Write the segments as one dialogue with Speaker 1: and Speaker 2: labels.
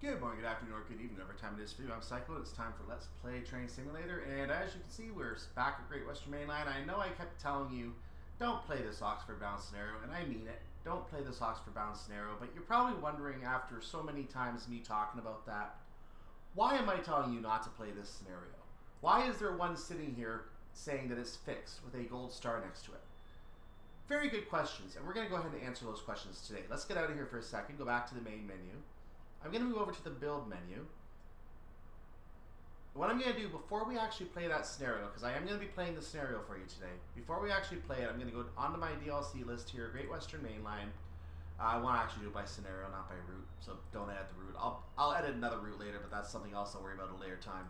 Speaker 1: Good morning, good afternoon, or good evening, whatever time it is for you. I'm Cyclo. It's time for Let's Play Train Simulator, and as you can see, we're back at Great Western Main Line. I know I kept telling you, don't play this Oxford-bound scenario, and I mean it. Don't play this Oxford-bound scenario, but you're probably wondering, after so many times me talking about that, why am I telling you not to play this scenario? Why is there one sitting here saying that it's fixed with a gold star next to it? Very good questions, and we're going to go ahead and answer those questions today. Let's get out of here for a second, go back to the main menu. I'm going to move over to the build menu. What I'm going to do before we actually play that scenario, because I am going to be playing the scenario for you today, before we actually play it, I'm going to go onto my DLC list here, Great Western Main Line. I want to actually do it by scenario, not by route, so don't add the route. I'll edit another route later, but that's something else I'll worry about at a later time.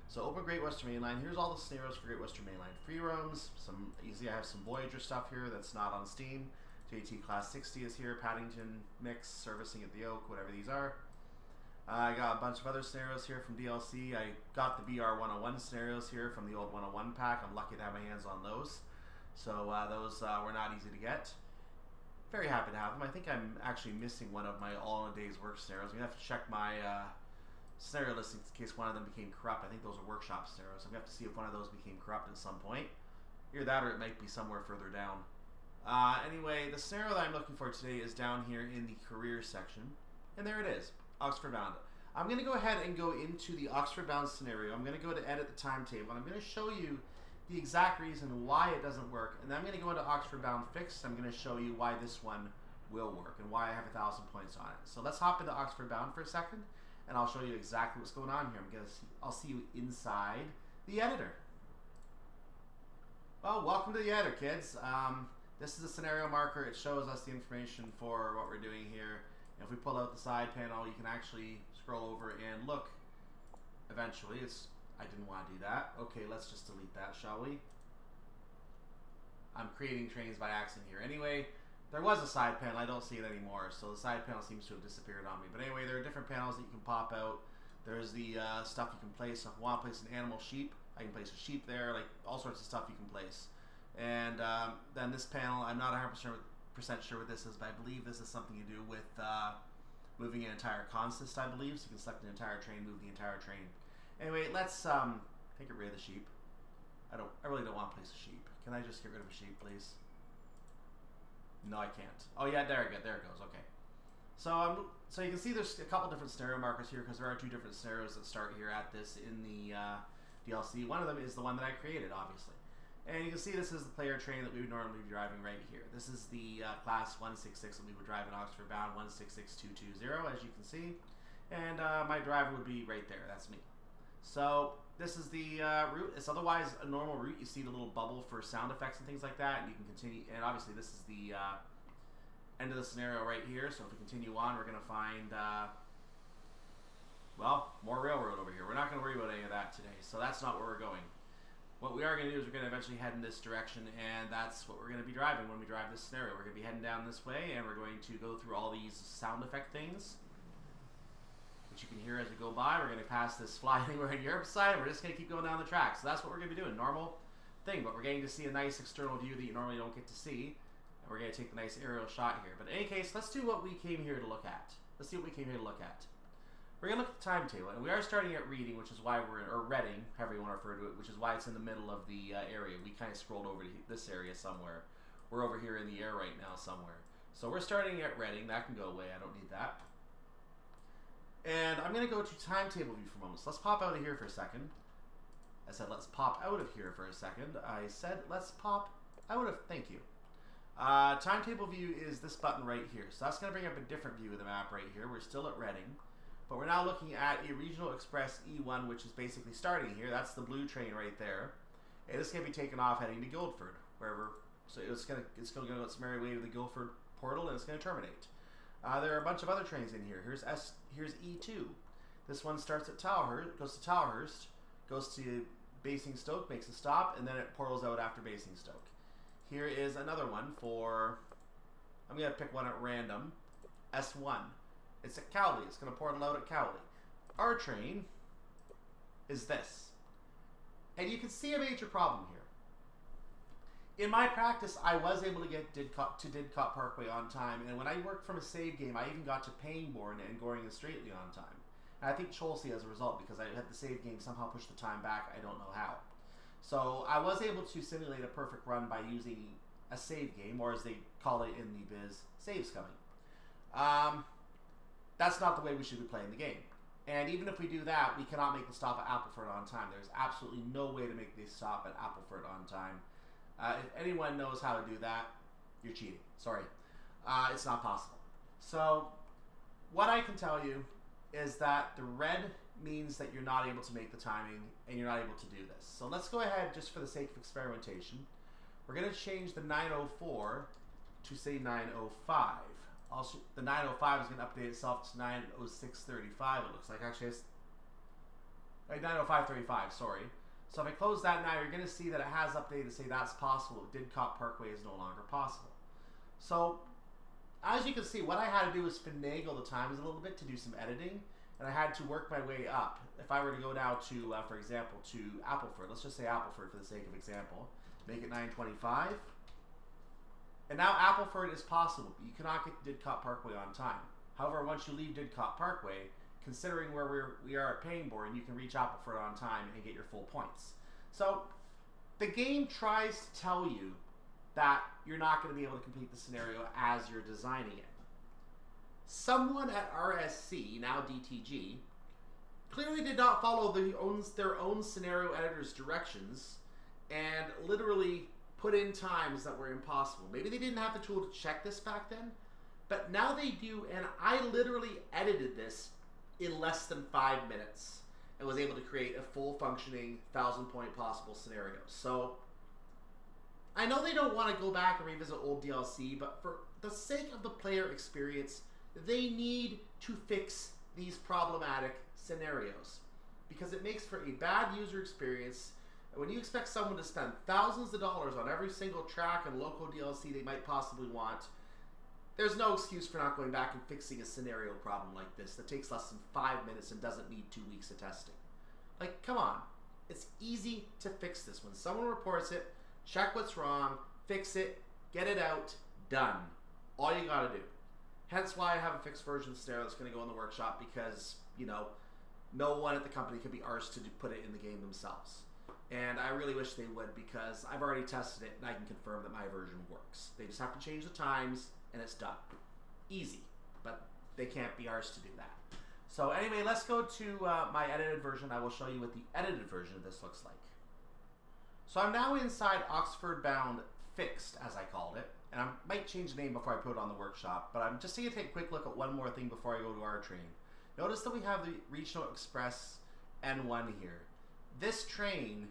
Speaker 1: So open Great Western Main Line. Here's all the scenarios for Great Western Main Line. Free roams, I have some Voyager stuff here that's not on Steam. JT Class 60 is here, Paddington Mix, Servicing at the Oak, whatever these are. I got a bunch of other scenarios here from DLC. I got the BR 101 scenarios here from the old 101 pack. I'm lucky to have my hands on those. So those were not easy to get. Very happy to have them. I think I'm actually missing one of my all in a day's work scenarios. I'm going to have to check my scenario list in case one of them became corrupt. I think those are workshop scenarios. I'm going to have to see if one of those became corrupt at some point. Either that or it might be somewhere further down. Anyway, the scenario that I'm looking for today is down here in the career section. And there it is. Oxford bound. I'm going to go ahead and go into the Oxford bound scenario. I'm going to go to edit the timetable. And I'm going to show you the exact reason why it doesn't work. And then I'm going to go into Oxford bound fixed. I'm going to show you why this one will work and why I have 1,000 points on it. So let's hop into Oxford bound for a second, and I'll show you exactly what's going on here. I'll see you inside the editor. Well, welcome to the editor, kids. This is a scenario marker. It shows us the information for what we're doing here. If we pull out the side panel, you can actually scroll over and look. Eventually, I didn't want to do that. Okay, let's just delete that, shall we? I'm creating trains by accident here. Anyway, there was a side panel. I don't see it anymore, so the side panel seems to have disappeared on me. But anyway, there are different panels that you can pop out. There's the stuff you can place. If I want to place an animal sheep, I can place a sheep there. Like all sorts of stuff you can place. And then this panel, I'm not 100% sure what this is, but I believe this is something to do with moving an entire consist, I believe. So you can select an entire train, move the entire train. Anyway, let's get rid of the sheep. I really don't want to place a sheep. Can I just get rid of a sheep, please? No, I can't. Oh yeah, there it goes. Okay. So you can see there's a couple different scenario markers here because there are two different scenarios that start here at this in the DLC. One of them is the one that I created, obviously. And you can see this is the player train that we would normally be driving right here. This is the class 166 that we would drive in Oxford bound, 166220, as you can see. And my driver would be right there. That's me. So this is the route. It's otherwise a normal route. You see the little bubble for sound effects and things like that. And you can continue. And obviously this is the end of the scenario right here. So if we continue on, we're going to find, well, more railroad over here. We're not going to worry about any of that today. So that's not where we're going. What we are going to do is we're going to eventually head in this direction, and that's what we're going to be driving when we drive this scenario. We're going to be heading down this way, and we're going to go through all these sound effect things, which you can hear as we go by. We're going to pass this Fly Anywhere in Europe side, and we're just going to keep going down the track. So that's what we're going to be doing. Normal thing, but we're getting to see a nice external view that you normally don't get to see, and we're going to take the nice aerial shot here. But in any case, let's do what we came here to look at. Let's see what we came here to look at. We're going to look at the timetable, and we are starting at Reading, which is why we're in, or Reading, however you want to refer to it, which is why it's in the middle of the area. We kind of scrolled over to this area somewhere. We're over here in the air right now somewhere. So we're starting at Reading. That can go away. I don't need that. And I'm going to go to timetable view for a moment. So let's pop out of here for a second. I said let's pop out of here for a second. I said let's pop out of, thank you. Timetable view is this button right here. So that's going to bring up a different view of the map right here. We're still at Reading. But we're now looking at a Regional Express E1, which is basically starting here. That's the blue train right there. And this can be taken off heading to Guildford, wherever. So it's going to go its merry way to the Guildford portal, and it's going to terminate. There are a bunch of other trains in here. Here's E2. This one starts at Tilehurst, goes to Tilehurst, goes to Basingstoke, makes a stop, and then it portals out after Basingstoke. Here is another one for, I'm going to pick one at random, S1. It's at Cowley. It's going to portal out at Cowley. Our train is this. And you can see a major problem here. In my practice, I was able to get Didcot to Didcot Parkway on time. And when I worked from a save game, I even got to Pangbourne and Goring and Streatley on time. And I think Cholsey as a result, because I had the save game somehow push the time back. I don't know how. So I was able to simulate a perfect run by using a save game, or as they call it in the biz, save scumming. That's not the way we should be playing the game. And even if we do that, we cannot make the stop at Appleford on time. There's absolutely no way to make the stop at Appleford on time. If anyone knows how to do that, you're cheating. Sorry. It's not possible. So what I can tell you is that the red means that you're not able to make the timing and you're not able to do this. So let's go ahead, just for the sake of experimentation. We're going to change the 904 to say 905. Also, the 905 is going to update itself to 90635. It looks like actually it's 90535. Sorry. So if I close that now, you're going to see that it has updated to say that's possible. Didcot Parkway is no longer possible. So as you can see, what I had to do was finagle the times a little bit to do some editing, and I had to work my way up. If I were to go now to, for example, to Appleford, let's just say Appleford for the sake of example, make it 925. And now Appleford is possible, but you cannot get to Didcot Parkway on time. However, once you leave Didcot Parkway, considering where we are at Pangbourne, you can reach Appleford on time and get your full points. So the game tries to tell you that you're not going to be able to complete the scenario as you're designing it. Someone at RSC, now DTG, clearly did not follow their own scenario editor's directions and literally put in times that were impossible. Maybe they didn't have the tool to check this back then, but now they do, and I literally edited this in less than 5 minutes and was able to create a full functioning 1,000-point possible scenario. So I know they don't want to go back and revisit old DLC, but for the sake of the player experience, they need to fix these problematic scenarios because it makes for a bad user experience. When you expect someone to spend thousands of dollars on every single track and local DLC they might possibly want, there's no excuse for not going back and fixing a scenario problem like this that takes less than 5 minutes and doesn't need 2 weeks of testing. Like, come on. It's easy to fix this. When someone reports it, check what's wrong, fix it, get it out, done. All you gotta do. Hence why I have a fixed version of the scenario that's going to go in the workshop because, you know, no one at the company could be arsed to put it in the game themselves. And I really wish they would because I've already tested it and I can confirm that my version works. They just have to change the times and it's done. Easy. But they can't be arsed to do that. So anyway, let's go to my edited version. I will show you what the edited version of this looks like. So I'm now inside Oxford Bound Fixed, as I called it. And I might change the name before I put it on the workshop, but I'm just going to take a quick look at one more thing before I go to our train. Notice that we have the Regional Express N1 here. This train,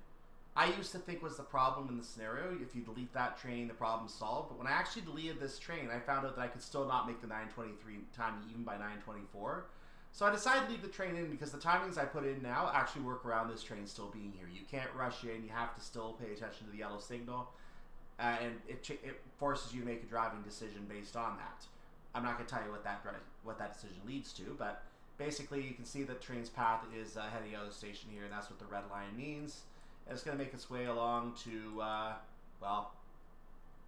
Speaker 1: I used to think was the problem in the scenario. If you delete that train, the problem's solved. But when I actually deleted this train, I found out that I could still not make the 923 timing even by 924. So I decided to leave the train in because the timings I put in now actually work around this train still being here. You can't rush in. You have to still pay attention to the yellow signal. And it forces you to make a driving decision based on that. I'm not going to tell you what that decision leads to, but basically you can see the train's path is heading out of the station here, and that's what the red line means. And it's going to make its way along to, well,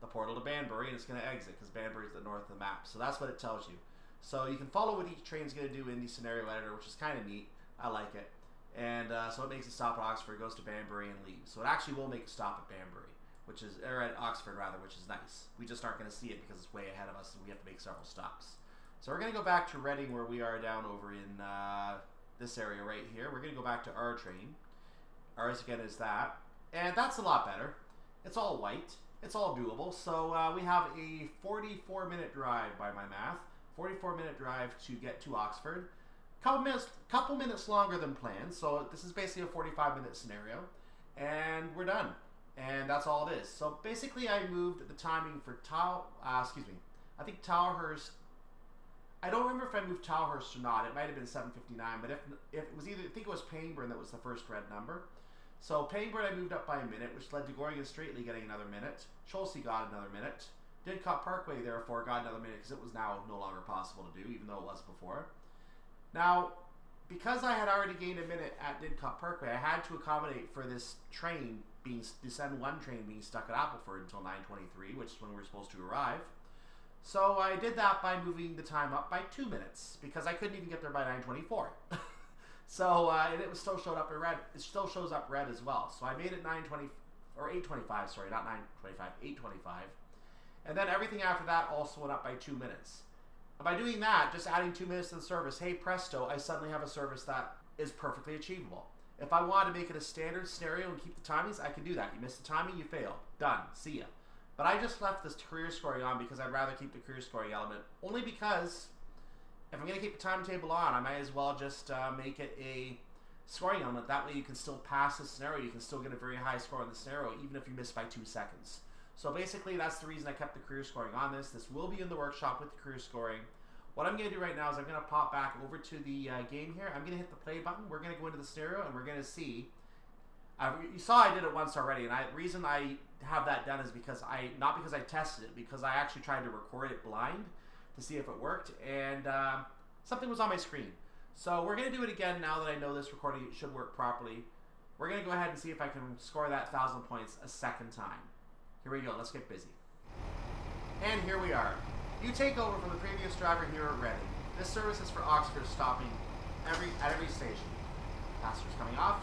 Speaker 1: the portal to Banbury, and it's going to exit because Banbury is the north of the map. So that's what it tells you. So you can follow what each train's going to do in the scenario editor, which is kind of neat. I like it. And so it makes it stop at Oxford, goes to Banbury, and leaves. So it actually will make a stop at Banbury. Or at Oxford rather, which is nice. We just aren't going to see it because it's way ahead of us and we have to make several stops. So we're going to go back to Reading where we are down over in this area right here. We're going to go back to our train. Ours again is that. And that's a lot better. It's all white. It's all doable. So we have a 44-minute drive by my math. 44-minute drive to get to Oxford. Couple minutes longer than planned. So this is basically a 45-minute scenario. And we're done. And that's all it is. So basically I moved the timing for I think Tilehurst. I don't remember if I moved Tilehurst or not. It might have been 7:59, but if it was either, I think it was Pangbourne that was the first red number. So Pangbourne I moved up by a minute, which led to Goring and Streatley getting another minute. Cholsey got another minute. Didcot Parkway therefore got another minute because it was now no longer possible to do, even though it was before. Now, because I had already gained a minute at Didcot Parkway, I had to accommodate for this train this N1 train being stuck at Appleford until 9:23, which is when we were supposed to arrive. So I did that by moving the time up by 2 minutes because I couldn't even get there by 9:24. So and it was still showed up in red. It still shows up red as well. So I made it 9:20 or 8:25. Sorry, not 9:25, 8:25. And then everything after that also went up by 2 minutes. And by doing that, just adding 2 minutes to the service, hey presto, I suddenly have a service that is perfectly achievable. If I want to make it a standard scenario and keep the timings, I can do that. You miss the timing, you fail. Done. See ya. But I just left this career scoring on because I'd rather keep the career scoring element. Only because if I'm going to keep the timetable on, I might as well just make it a scoring element. That way you can still pass the scenario. You can still get a very high score on the scenario, even if you miss by 2 seconds. So basically, that's the reason I kept the career scoring on this. This will be in the workshop with the career scoring. What I'm going to do right now is I'm going to pop back over to the game here. I'm going to hit the play button. We're going to go into the scenario, and we're going to see. You saw I did it once already, and the reason I have that done is because not because I tested it, because I actually tried to record it blind to see if it worked, and something was on my screen. So we're going to do it again now that I know this recording should work properly. We're going to go ahead and see if I can score that 1,000 points a second time. Here we go. Let's get busy. And here we are. You take over from the previous driver here at Reading. This service is for Oxford, stopping at every station. Passengers coming off.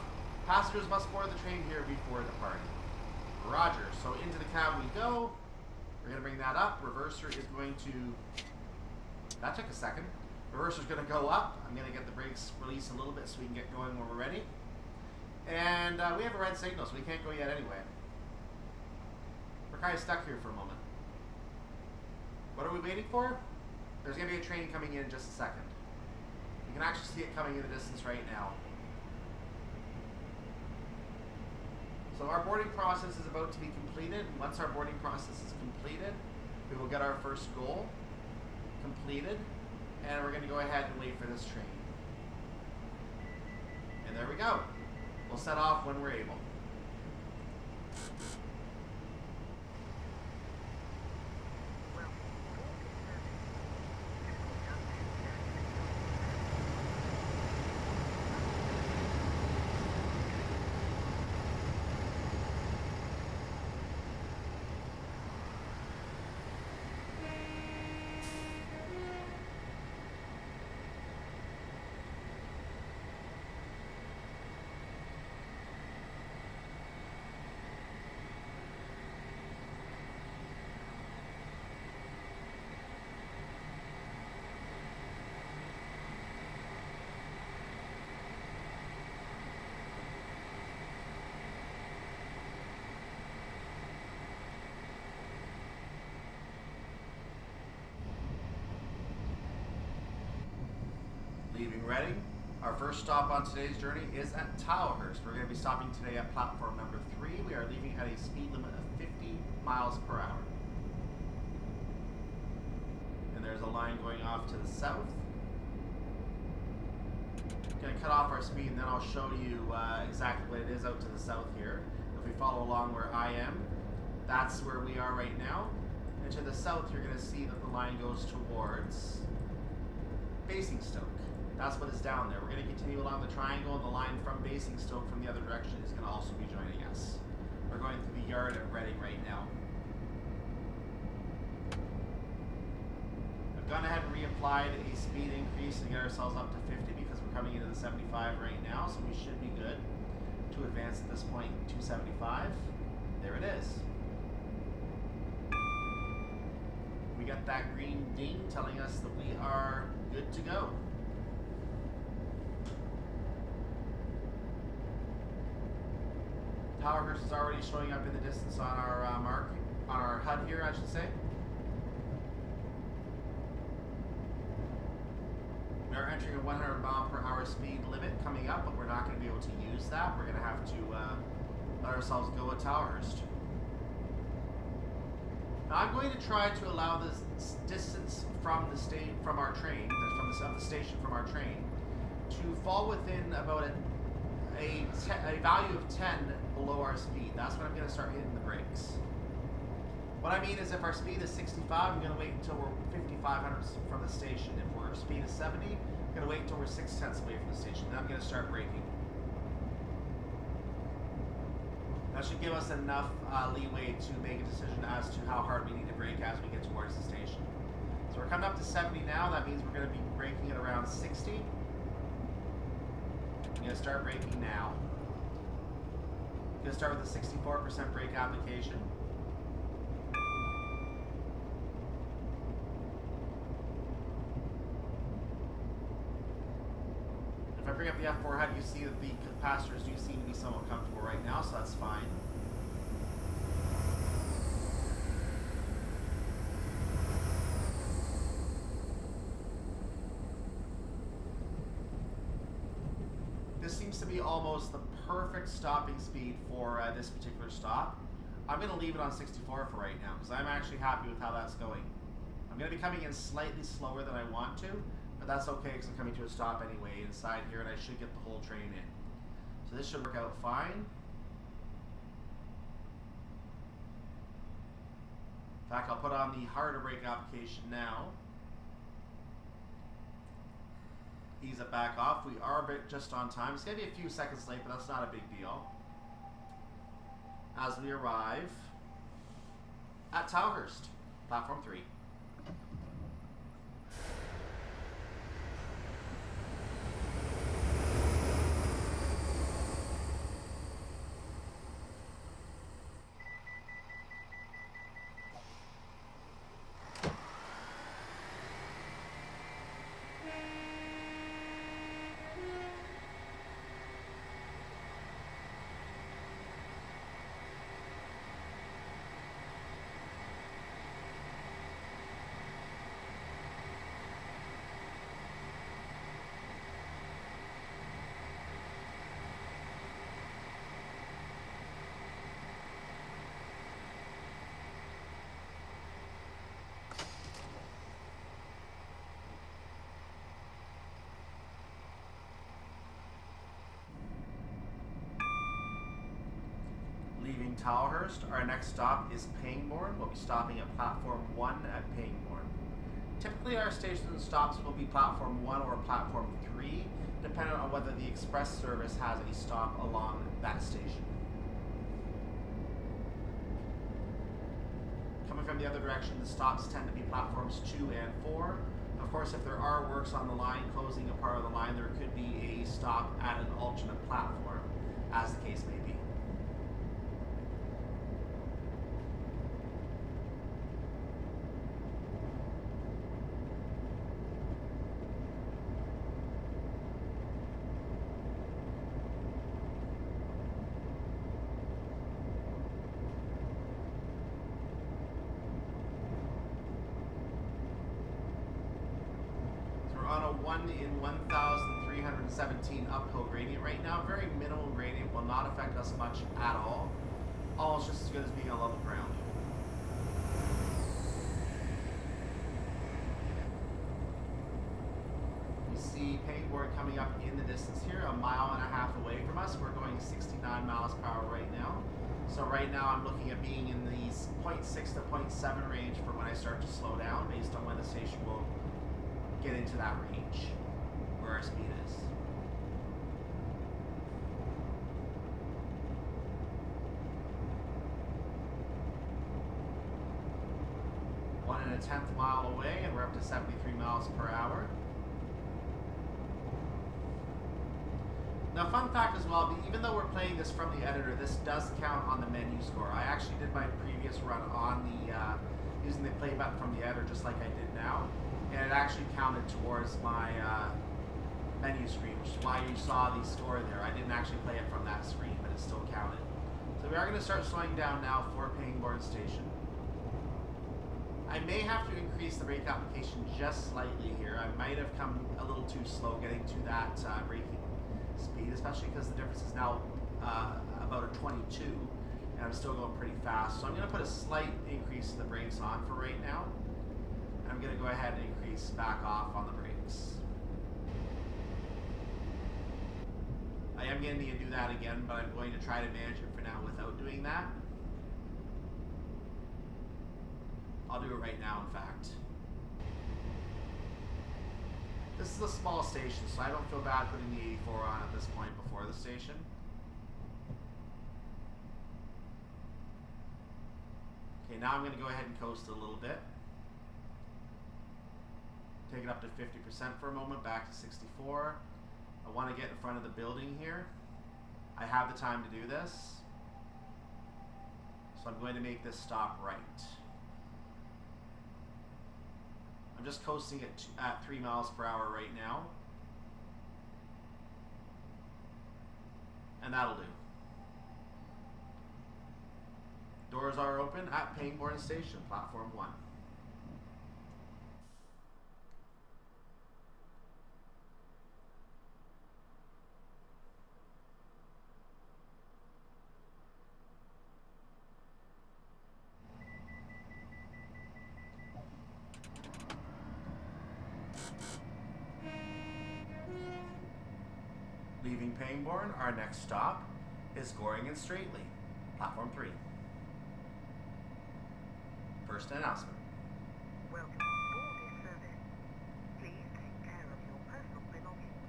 Speaker 1: Passengers must board the train here before departing. Roger. So into the cab we go. We're going to bring that up. Reverser is going to... That took a second. Reverser is going to go up. I'm going to get the brakes released a little bit so we can get going when we're ready. And we have a red signal, so we can't go yet anyway. We're kind of stuck here for a moment. What are we waiting for? There's going to be a train coming in just a second. You can actually see it coming in the distance right now. So our boarding process is about to be completed. Once our boarding process is completed, we will get our first goal completed, and we're going to go ahead and wait for this train. And there we go. We'll set off when we're able. Leaving Reading, our first stop on today's journey is at Tilehurst. We're going to be stopping today at platform number 3. We are leaving at a speed limit of 50 miles per hour. And there's a line going off to the south. I'm going to cut off our speed and then I'll show you exactly what it is out to the south here. If we follow along where I am, that's where we are right now. And to the south, you're going to see that the line goes towards Basingstoke. That's what is down there. We're going to continue along the triangle, and the line from Basingstoke from the other direction is going to also be joining us. We're going through the yard at Reading right now. I've gone ahead and reapplied a speed increase to get ourselves up to 50 because we're coming into the 75 right now, so we should be good to advance at this point to 75. There it is. We got that green ding telling us that we are good to go. Tilehurst is already showing up in the distance on our on our HUD here, I should say. We are entering a 100 mile per hour speed limit coming up, but we're not going to be able to use that. We're going to have to let ourselves go at Tilehurst. Now I'm going to try to allow this distance from the station from our train, of the station from our train, to fall within about a value of 10 below our speed. That's when I'm going to start hitting the brakes. What I mean is if our speed is 65, I'm going to wait until we're 5,500 from the station. If our speed is 70, I'm going to wait until we're 6 tenths away from the station. Then I'm going to start braking. That should give us enough leeway to make a decision as to how hard we need to brake as we get towards the station. So we're coming up to 70 now. That means we're going to be braking at around 60. going to start braking now. Going to start with a 64% brake application. If I bring up the F4 HUD, you see that the capacitors do seem to be somewhat comfortable right now, so that's fine. This seems to be almost the perfect stopping speed for this particular stop. I'm going to leave it on 64 for right now because I'm actually happy with how that's going. I'm going to be coming in slightly slower than I want to, but that's okay because I'm coming to a stop anyway inside here and I should get the whole train in. So this should work out fine. In fact, I'll put on the harder brake application now. Ease it back off. We are a bit just on time. It's going to be a few seconds late, but that's not a big deal. As we arrive at Tilehurst, platform 3. Leaving Tilehurst, our next stop is Pangbourne. We'll be stopping at platform 1 at Pangbourne. Typically our station stops will be platform 1 or platform 3, depending on whether the express service has a stop along that station. Coming from the other direction, the stops tend to be platforms 2 and 4. Of course, if there are works on the line closing a part of the line, there could be a stop at an alternate platform, as the case may be. On a 1 in 1,317 uphill gradient right now. Very minimal gradient, will not affect us much at all. Almost just as good as being on level ground. We see Pangbourne coming up in the distance here, a mile and a half away from us. We're going 69 miles per hour right now. So right now I'm looking at being in the 0.6 to 0.7 range for when I start to slow down, based on when the station will get into that range where our speed is. One and a 10th mile away, and we're up to 73 miles per hour. Now, fun fact as well, even though we're playing this from the editor, this does count on the menu score. I actually did my previous run on the using the play button from the editor, just like I did now. And it actually counted towards my menu screen, which is why you saw the score there. I didn't actually play it from that screen, but it still counted. So we are going to start slowing down now for Pangbourne Station. I may have to increase the brake application just slightly here. I might have come a little too slow getting to that braking speed, especially because the difference is now about a 22, and I'm still going pretty fast. So I'm going to put a slight increase in the brakes on for right now. I'm going to go ahead and increase back off on the brakes. I am going to need to do that again, but I'm going to try to manage it for now without doing that. I'll do it right now, in fact. This is a small station, so I don't feel bad putting the 84 on at this point before the station. Okay, now I'm going to go ahead and coast a little bit. Take it up to 50% for a moment, back to 64. I want to get in front of the building here. I have the time to do this. So I'm going to make this stop right. I'm just coasting at 3 miles per hour right now. And that'll do. Doors are open at Pangbourne Station, platform 1. Leaving Pangbourne, our next stop is Goring and Streatley, platform 3. First announcement.
Speaker 2: Welcome aboard this service. Please take care of your personal belongings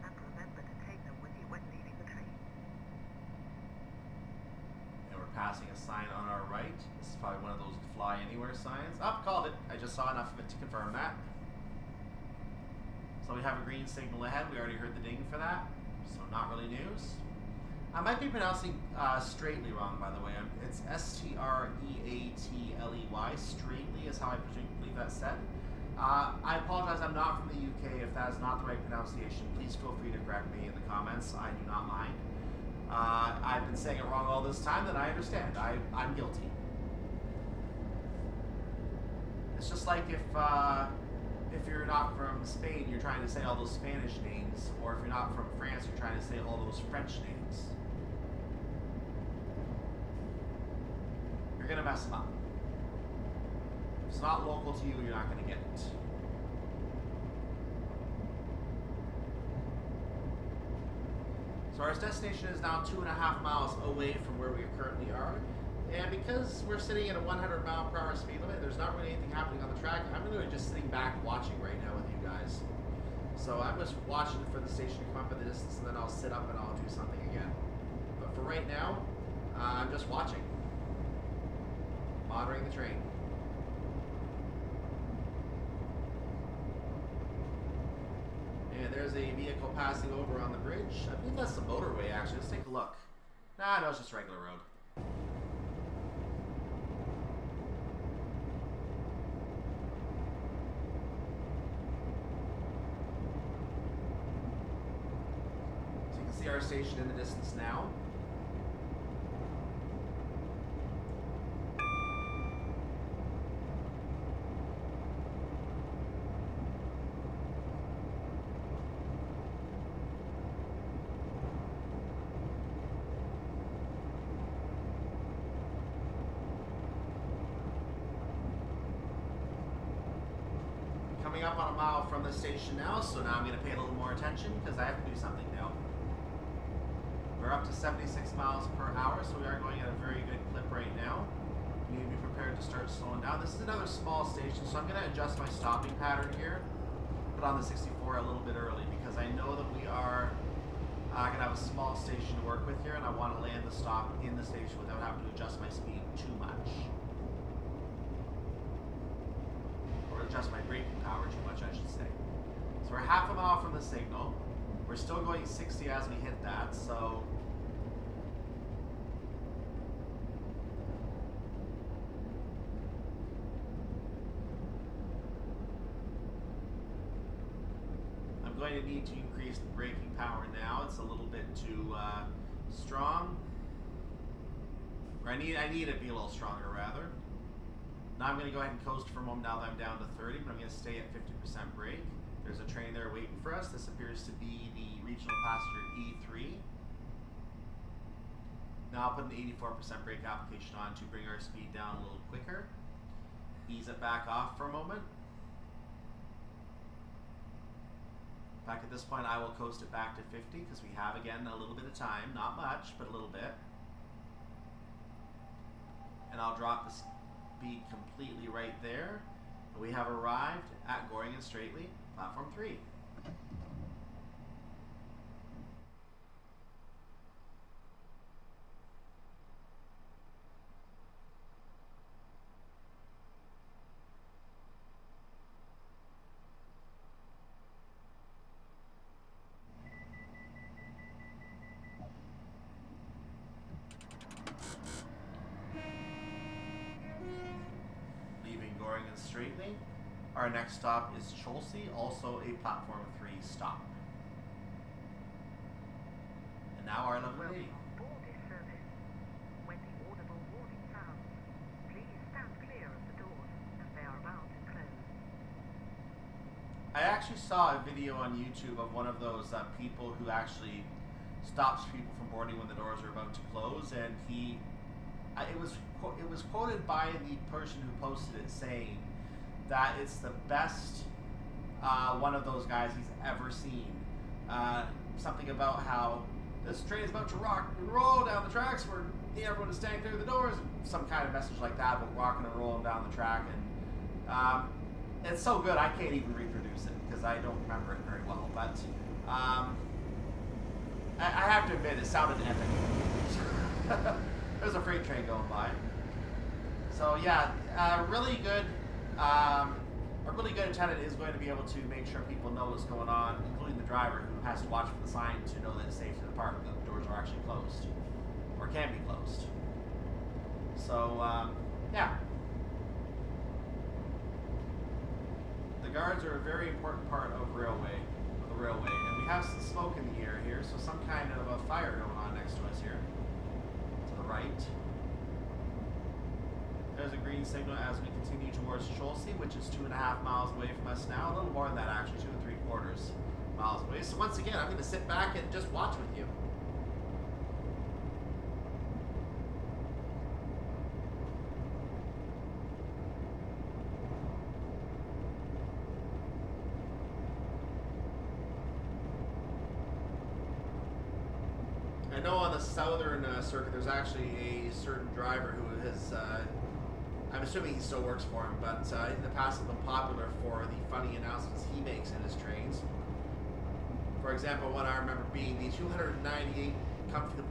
Speaker 2: and remember to take them with you when leaving the train.
Speaker 1: And we're passing a sign on our right. This is probably one of those fly anywhere signs. Oh, called it. I just saw enough of it to confirm that. So we have a green signal ahead. We already heard the ding for that. So not really news. I might be pronouncing Streatley wrong, by the way. It's Streatley. Streatley is how I believe that's said. I apologize. I'm not from the UK. If that is not the right pronunciation, please feel free to correct me in the comments. I do not mind. I've been saying it wrong all this time, then I understand. I'm guilty. It's just like if you're not from Spain, you're trying to say all those Spanish names, or if you're not from France, you're trying to say all those French names. You're gonna mess them up. If it's not local to you, you're not gonna get it. So our destination is now 2.5 miles away from where we currently are. And because we're sitting at a 100 mile per hour speed limit, there's not really anything happening on the track. I'm literally just sitting back watching right now with you guys. So I'm just watching for the station to come up in the distance, and then I'll sit up and I'll do something again. But for right now, I'm just watching. Monitoring the train. And there's a vehicle passing over on the bridge. I believe that's the motorway, actually. Let's take a look. Nah, no, it's just regular road. So you can see our station in the distance now. Coming up on a mile from the station now, so now I'm going to pay a little more attention because I have to do something now. We're up to 76 miles per hour, so we are going at a very good clip right now. You need to be prepared to start slowing down. This is another small station, so I'm going to adjust my stopping pattern here. Put on the 64 a little bit early because I know that we are going to have a small station to work with here, and I want to land the stop in the station without having to adjust my speed too much. Adjust my braking power too much, I should say. So we're half a mile from the signal. We're still going 60 as we hit that, so I'm going to need to increase the braking power now. It's a little bit too strong. Or I need it to be a little stronger, rather. Now I'm going to go ahead and coast for a moment now that I'm down to 30, but I'm going to stay at 50% brake. There's a train there waiting for us. This appears to be the regional passenger E3. Now I'll put an 84% brake application on to bring our speed down a little quicker. Ease it back off for a moment. Back at this point, I will coast it back to 50 because we have, again, a little bit of time. Not much, but a little bit. And I'll drop the speed completely right there. We have arrived at Goring and Streatley, platform 3. Our next stop is Cholsey, also a platform 3 stop. And now our lovely lady.
Speaker 2: On board this service, when the audible warning sounds, please stand clear of the doors as they are about to close.
Speaker 1: I actually saw a video on YouTube of one of those people who actually stops people from boarding when the doors are about to close, and it was quoted by the person who posted it saying that it's the best one of those guys he's ever seen. Something about how this train is about to rock and roll down the tracks where everyone is staying clear of the doors, some kind of message like that about rocking and rolling down the track. And it's so good I can't even reproduce it because I don't remember it very well. But I have to admit, it sounded epic. There's a freight train going by. So yeah, really good. A really good attendant is going to be able to make sure people know what's going on, including the driver who has to watch for the sign to know that it's safe to depart, that the doors are actually closed, or can be closed. So, yeah. The guards are a very important part of the railway, and we have some smoke in the air here, so some kind of a fire going on next to us here, to the right. There's a green signal as we continue towards Cholsey, which is 2.5 miles away from us now. A little more than that, actually, 2 3/4 miles away. So once again, I'm going to sit back and just watch with you. I know on the southern circuit, there's actually a certain driver who has. I'm assuming he still works for him, but in the past has been popular for the funny announcements he makes in his trains. For example, one I remember being the 298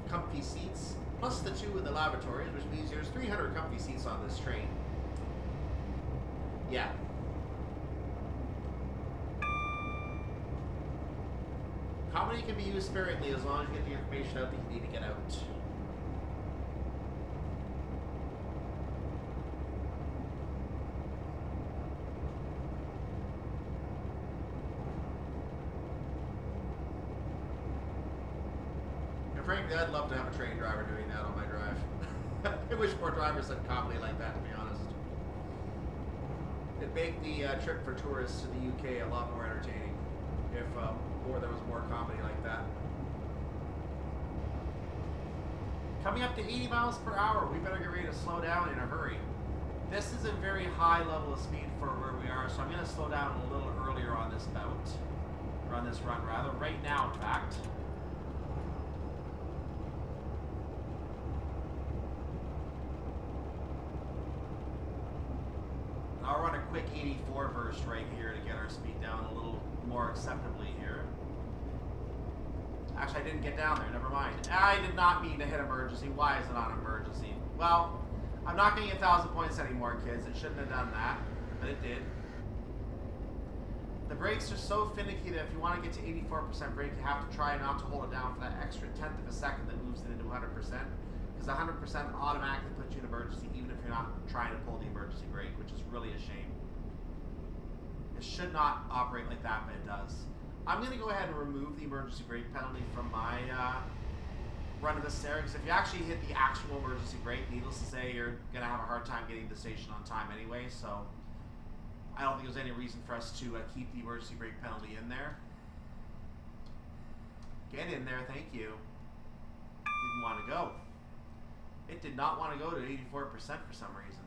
Speaker 1: comfy seats, plus the 2 in the lavatories, which means there's 300 comfy seats on this train. Yeah. Comedy can be used sparingly as long as you get the information out that you need to get out. Frankly, I'd love to have a train driver doing that on my drive. I wish more drivers said comedy like that, to be honest. It'd make the trip for tourists to the UK a lot more entertaining if there was more comedy like that. Coming up to 80 miles per hour, we better get ready to slow down in a hurry. This is a very high level of speed for where we are, so I'm going to slow down a little earlier on this bout, or on this run rather, right now in fact. I'll run a quick 84 burst right here to get our speed down a little more acceptably here. Actually, I didn't get down there, never mind. I did not mean to hit emergency. Why is it on emergency? Well, I'm not getting 1,000 points anymore, kids. It shouldn't have done that, but it did. The brakes are so finicky that if you want to get to 84% brake, you have to try not to hold it down for that extra 1/10 of a second that moves it into 100%. Because 100% automatically puts you in emergency even if you're not trying to pull the emergency brake, which is really a shame. It should not operate like that, but it does. I'm going to go ahead and remove the emergency brake penalty from my run of this scenario, because if you actually hit the actual emergency brake, needless to say, you're going to have a hard time getting to the station on time anyway, so I don't think there's any reason for us to keep the emergency brake penalty in there. Get in there, thank you. Didn't want to go. It did not want to go to 84% for some reason.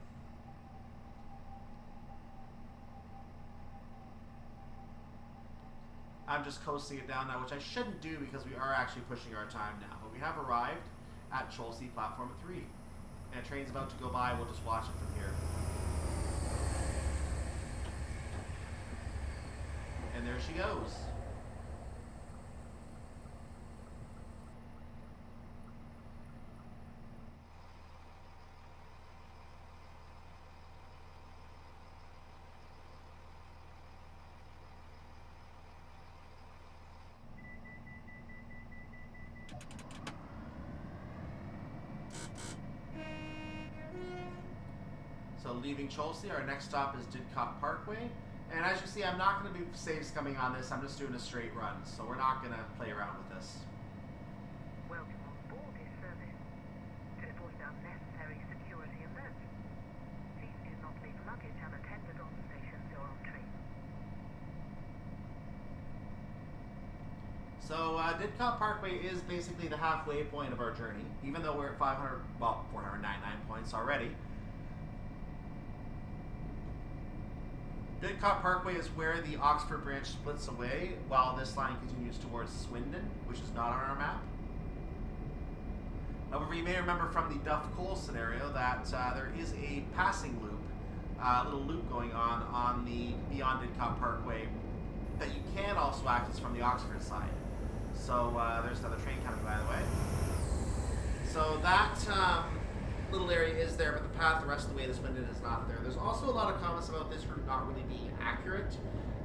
Speaker 1: I'm just coasting it down now, which I shouldn't do because we are actually pushing our time now. But we have arrived at Cholsey Platform 3. And a train's about to go by, we'll just watch it from here. And there she goes. So leaving Cholsey, our next stop is Didcot Parkway, And as you see, I'm not going to be saves coming on this. I'm just doing a straight run, so we're not going to play around with this.
Speaker 2: Welcome on board this service. To avoid unnecessary security alerts, please do not leave luggage unattended on stations or on trains.
Speaker 1: So Didcot Parkway is basically the halfway point of our journey, even though we're at 499 points already. Didcot Parkway is where the Oxford branch splits away, while this line continues towards Swindon, which is not on our map. However, you may remember from the Duff Coal scenario that there is a passing loop, a little loop going on the beyond Didcot Parkway that you can also access from the Oxford side. So there's another train coming by the way. So that little area is there, but the path the rest of the way to Swindon is not there. There's also a lot of comments about this route not really being accurate,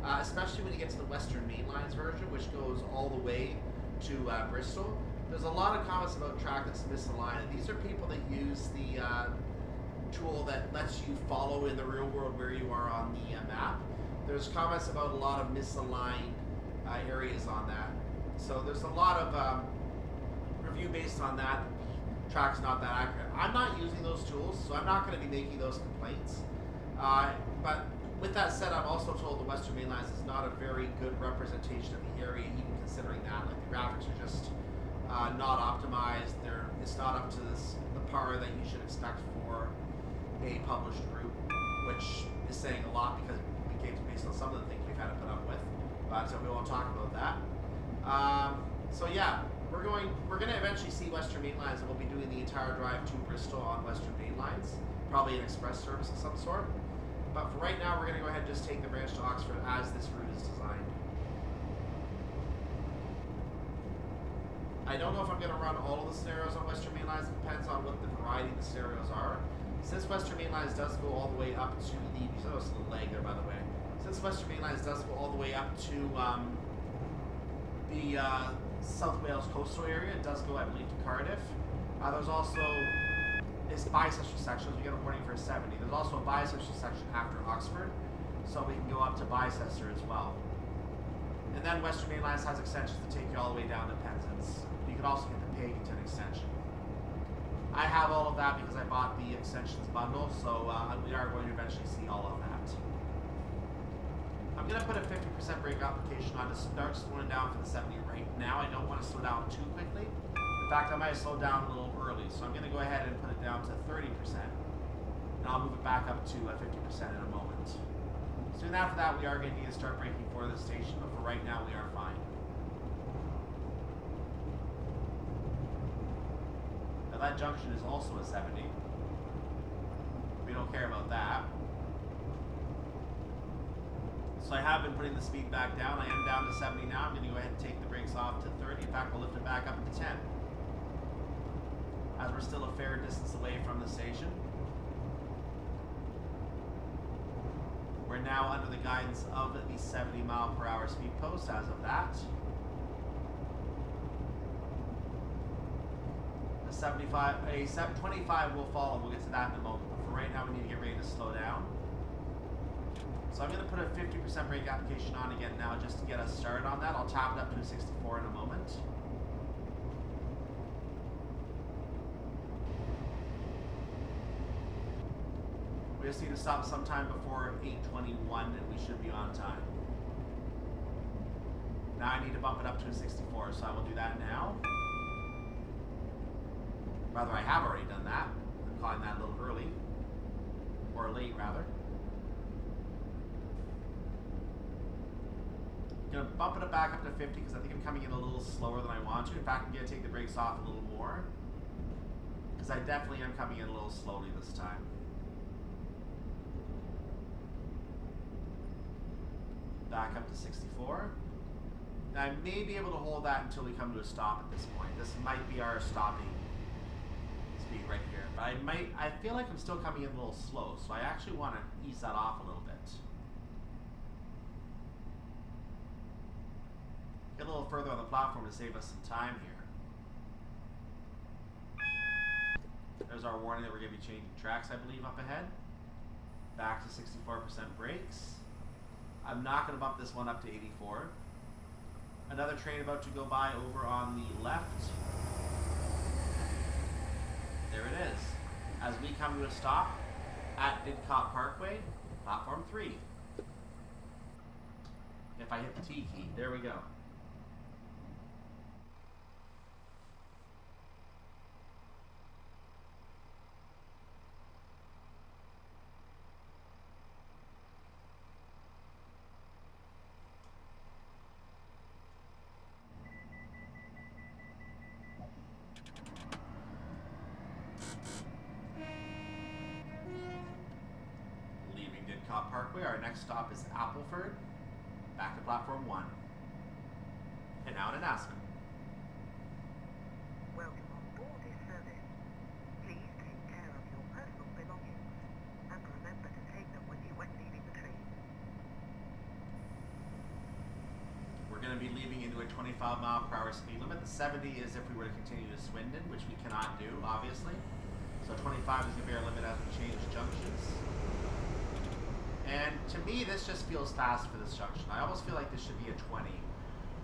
Speaker 1: especially when you get to the Western Main Lines version, which goes all the way to Bristol. There's a lot of comments about track that's misaligned. These are people that use the tool that lets you follow in the real world where you are on the map. There's comments about a lot of misaligned areas on that. So there's a lot of review based on that. Track's not that accurate. I'm not using those tools, so I'm not going to be making those complaints. But with that said, I'm also told the Western Main Lines is not a very good representation of the area, even considering that. Like the graphics are just not optimized. It's not up to the par that you should expect for a published route, which is saying a lot because it came based on some of the things we've had to put up with. But we won't talk about that. So yeah. We're going to eventually see Western Main Lines, and we'll be doing the entire drive to Bristol on Western Main Lines, probably an express service of some sort. But for right now, we're going to go ahead and just take the branch to Oxford as this route is designed. I don't know if I'm going to run all of the scenarios on Western Main Lines. It depends on what the variety of the scenarios are. Since Western Main Lines does go all the way up to the... Oh, it's a little lag there, by the way. Since Western Main Lines does go all the way up to the South Wales coastal area, it does go, I believe, to Cardiff. There's also this bisexual section. We get a warning for a 70. There's also a bisexual section after Oxford, so we can go up to Bicester as well. And then Western Main Lines has extensions to take you all the way down to Penzance. You can also get the Paganton extension. I have all of that because I bought the extensions bundle, so we are going to eventually see all of that. I'm going to put a 50% brake application on to start slowing down for the 70 right now. I don't want to slow down too quickly. In fact, I might slow down a little early, so I'm going to go ahead and put it down to 30%. And I'll move it back up to 50% in a moment. Soon after that, we are going to need to start braking for the station, but for right now, we are fine. Now that junction is also a 70. We don't care about that. So I have been putting the speed back down. I am down to 70 now. I'm going to go ahead and take the brakes off to 30. In fact, we'll lift it back up to 10. As we're still a fair distance away from the station. We're now under the guidance of the 70 mile per hour speed post as of that. The 25 will follow. We'll get to that in a moment. But for right now, we need to get ready to slow down. So I'm going to put a 50% brake application on again now just to get us started on that. I'll tap it up to a 64 in a moment. We just need to stop sometime before 8:21 and we should be on time. Now I need to bump it up to a 64, so I will do that now. Rather, I have already done that. I'm calling that a little early. Or late, rather. I'm going to bump it back up to 50 because I think I'm coming in a little slower than I want to. In fact, I'm going to take the brakes off a little more because I definitely am coming in a little slowly this time. Back up to 64. Now I may be able to hold that until we come to a stop at this point. This might be our stopping speed right here. But I feel like I'm still coming in a little slow, so I actually want to ease that off a little bit. Get a little further on the platform to save us some time here. There's our warning that we're going to be changing tracks, I believe, up ahead. Back to 64% brakes. I'm not going to bump this one up to 84. Another train about to go by over on the left. There it is. As we come to a stop at Didcot Parkway, platform 3. If I hit the T key, there we go. Parkway. Our next stop is Appleford, back to platform 1. And now an announcement.
Speaker 2: Welcome on board this service. Please take care of your personal belongings and remember to take them with you when leaving the train.
Speaker 1: We're going to be leaving into a 25-mile-per-hour speed limit. The 70 is if we were to continue to Swindon, which we cannot do, obviously. So 25 is going to be our limit as we change junctions. And to me, this just feels fast for this junction. I almost feel like this should be a 20.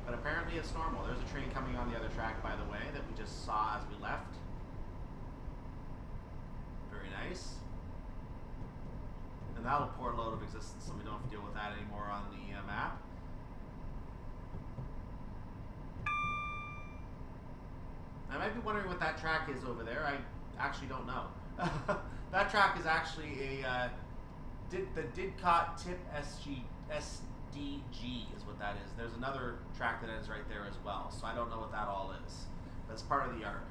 Speaker 1: But apparently it's normal. There's a train coming on the other track, by the way, that we just saw as we left. Very nice. And that'll pour a load of existence, so we don't have to deal with that anymore on the map. I might be wondering what that track is over there. I actually don't know. That track is actually a... the Didcot Tip SDG is what that is. There's another track that ends right there as well, so I don't know what that all is. That's part of the yard.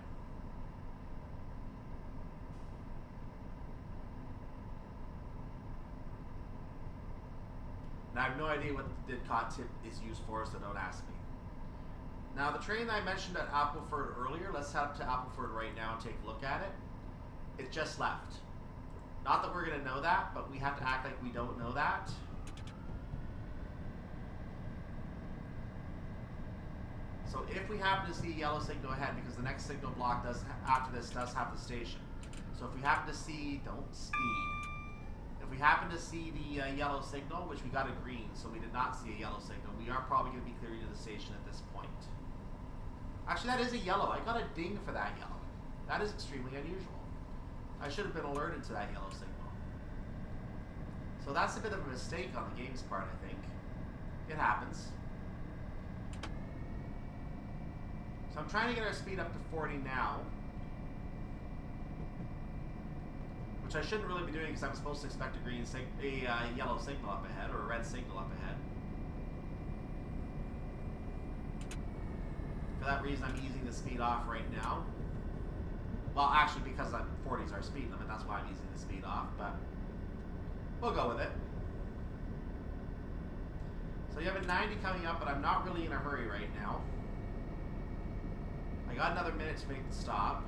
Speaker 1: And I have no idea what the Didcot Tip is used for, so don't ask me. Now the train that I mentioned at Appleford earlier, let's head to Appleford right now and take a look at it. It just left. Not that we're going to know that, but we have to act like we don't know that. So if we happen to see a yellow signal ahead, because the next signal block after this does have the station. So if we happen to see, don't speed. If we happen to see the yellow signal, which we got a green, so we did not see a yellow signal, we are probably going to be clearing to the station at this point. Actually, that is a yellow. I got a ding for that yellow. That is extremely unusual. I should have been alerted to that yellow signal. So that's a bit of a mistake on the game's part, I think. It happens. So I'm trying to get our speed up to 40 now. Which I shouldn't really be doing because I'm supposed to expect a yellow signal up ahead, or a red signal up ahead. For that reason, I'm easing the speed off right now. Well, actually, because 40 is our speed limit, that's why I'm easing the speed off, but we'll go with it. So you have a 90 coming up, but I'm not really in a hurry right now. I got another minute to make the stop.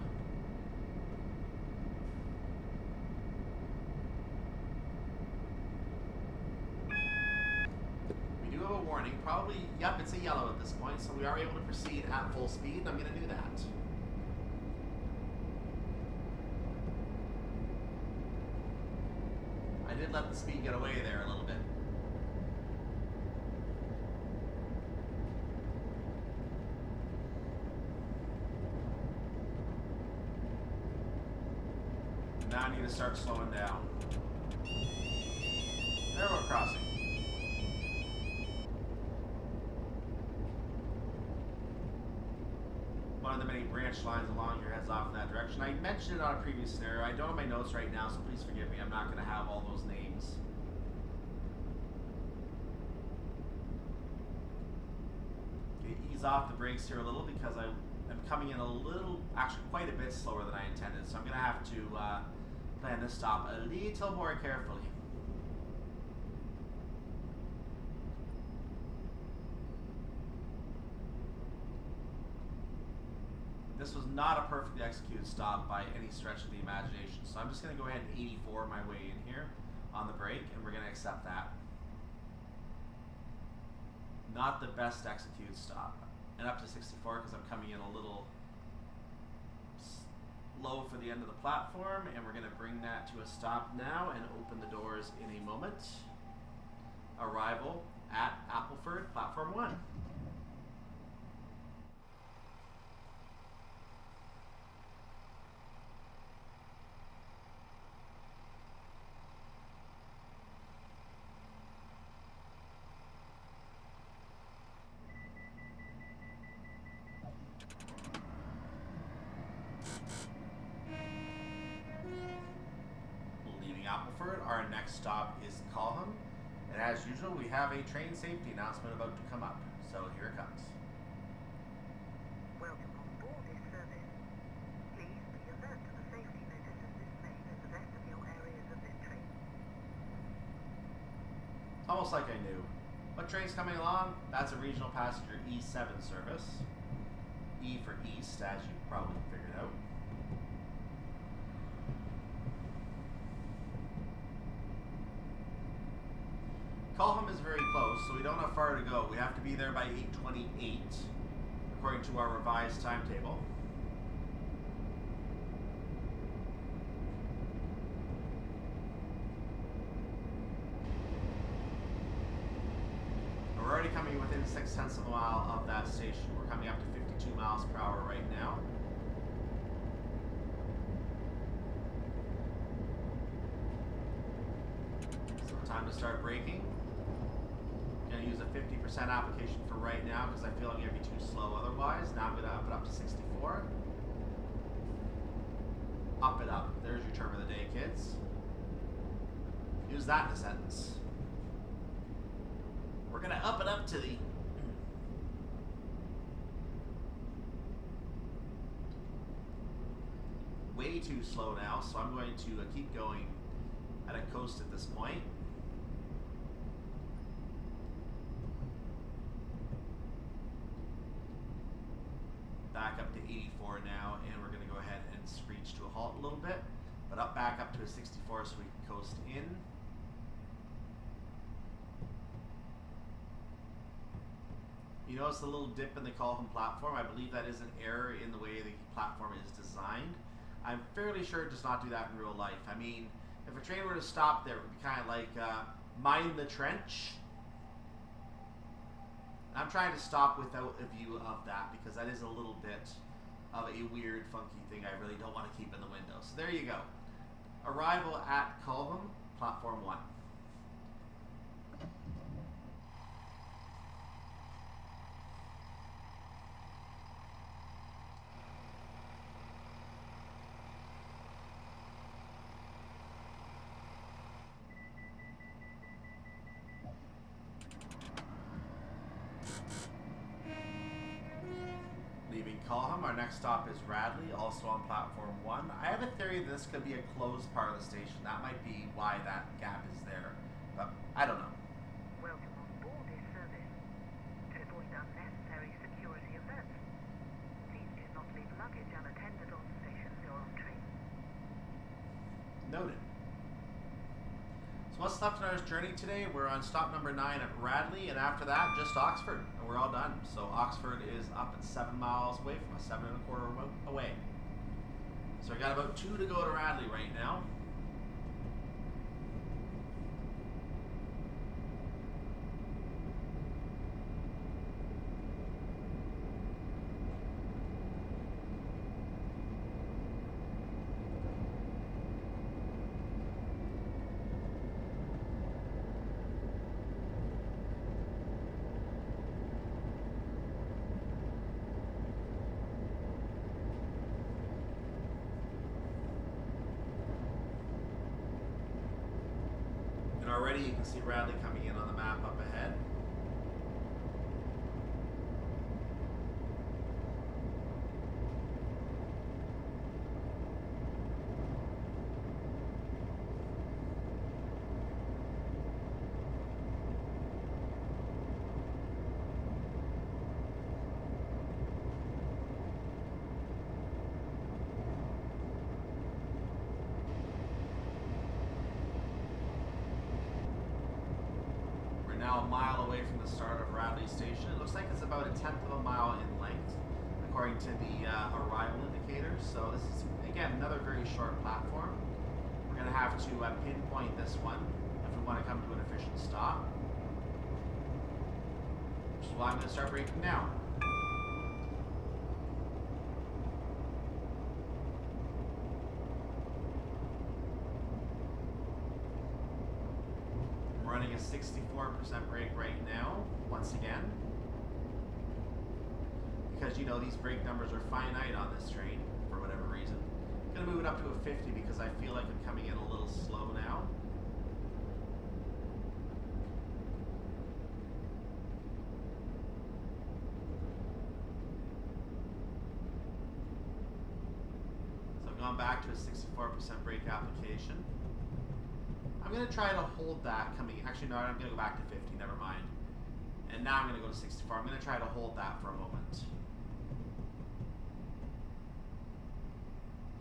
Speaker 1: We do have a warning. Probably, yep, it's a yellow at this point, so we are able to proceed at full speed, and I'm going to do that. I did let the speed get away there a little bit. Now I need to start slowing down. Railroad crossing. One of the many branch lines along here heads off in that direction. I mentioned it on a previous scenario. I don't have my notes right now, so please forgive me. I'm not going to have all those names. Okay, ease off the brakes here a little because I'm coming in a little, actually quite a bit slower than I intended. So I'm going to have to plan this stop a little more carefully. This was not a perfectly executed stop by any stretch of the imagination. So I'm just going to go ahead and 84 my way in here on the brake, and we're going to accept that. Not the best executed stop. And up to 64 because I'm coming in a little low for the end of the platform, and we're going to bring that to a stop now and open the doors in a moment. Arrival at Appleford, platform 1. Leaving Appleford, our next stop is Culham. And as usual, we have a train safety announcement about to come up. So here it comes.
Speaker 2: Welcome on board this service. Please be alert to the safety notices displayed at the rest of your areas of this train.
Speaker 1: Almost like I knew. What train's coming along? That's a regional passenger E7 service. E for East, as you probably figured out. Culham is very close, so we don't have far to go. We have to be there by 8:28, according to our revised timetable. And we're already coming within 0.6 of a mile of that station. We're coming up to 52 miles per hour right now. So time to start braking. Going to use a 50% application for right now because I feel I'm going to be too slow otherwise. Now I'm going to up it up to 64. Up it up. There's your term of the day, kids. Use that in a sentence. We're going to up it up to the... way too slow now, so I'm going to keep going at a coast at this point. Back up to 84 now, and we're going to go ahead and screech to a halt a little bit, but back up to a 64 so we can coast in. You notice the little dip in the Culham platform. I believe that is an error in the way the platform is designed. I'm fairly sure it does not do that in real life. I mean, if a train were to stop there, it would be kind of like mind the trench. I'm trying to stop without a view of that because that is a little bit of a weird, funky thing I really don't want to keep in the window. So there you go. Arrival at Culham, platform 1. Leaving Culham, our next stop is Radley, also on platform 1. I have a theory that this could be a closed part of the station. That might be why that gap is there, but I don't know.
Speaker 2: Welcome on board this service. To avoid unnecessary security alerts, please do not leave luggage unattended on stations or on trains.
Speaker 1: Noted. So what's left in our journey today? We're on stop number 9 at Radley, and after that, just Oxford, and we're all done. So Oxford is up at 7 miles away from us, 7 1/4 away. So I got about 2 to go to Radley right now. Already you can see Radley coming in on the map up ahead. Now a mile away from the start of Radley Station. It looks like it's about a 1/10 of a mile in length, according to the arrival indicators. So this is, again, another very short platform. We're going to have to pinpoint this one if we want to come to an efficient stop. which is why I'm going to start braking now. I'm running a 64% brake right now, once again. Because, you know, these brake numbers are finite on this train, for whatever reason. I'm going to move it up to a 50 because I feel like I'm coming in a little slow now. So I've gone back to a 64% brake application. I'm going to try to hold that coming, actually no, I'm going to go back to 50, never mind. And now I'm going to go to 64. I'm going to try to hold that for a moment.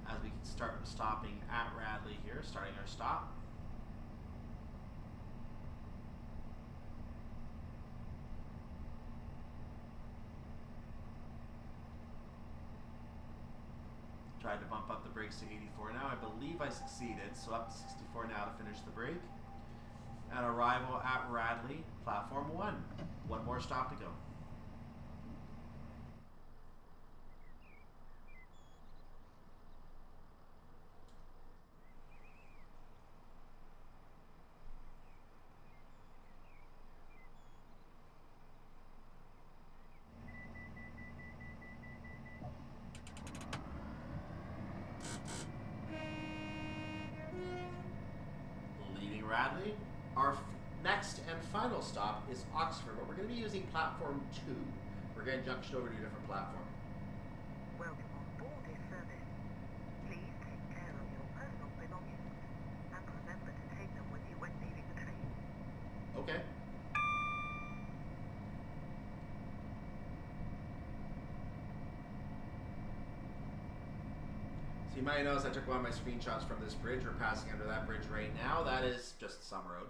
Speaker 1: As we can start stopping at Radley here, starting our stop. Tried to bump up the brakes to 84 now. I believe I succeeded, so up to 64 now to finish the break. At arrival at Radley, platform 1. One more stop to go. Radley. Our next and final stop is Oxford, but we're going to be using platform 2. We're going to junction over to a different platform.
Speaker 2: Welcome on board this service. Please take care of your personal belongings and remember to take them with you when leaving the train.
Speaker 1: Okay. So you might notice I took one of my screenshots from this bridge. We're passing under that bridge right now. That is just some road.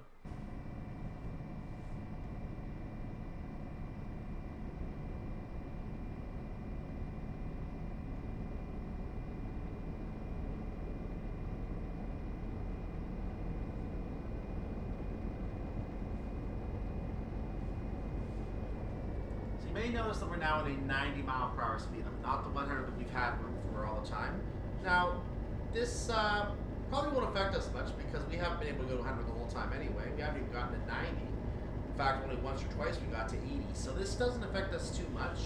Speaker 1: So you may notice that we're now at a 90-mile-per-hour speed limit, not the 100 that we've had room for all the time. Now, this probably won't affect us much because we haven't been able to go to 100 the whole time anyway. We haven't even gotten to 90. In fact, only once or twice we got to 80. So this doesn't affect us too much,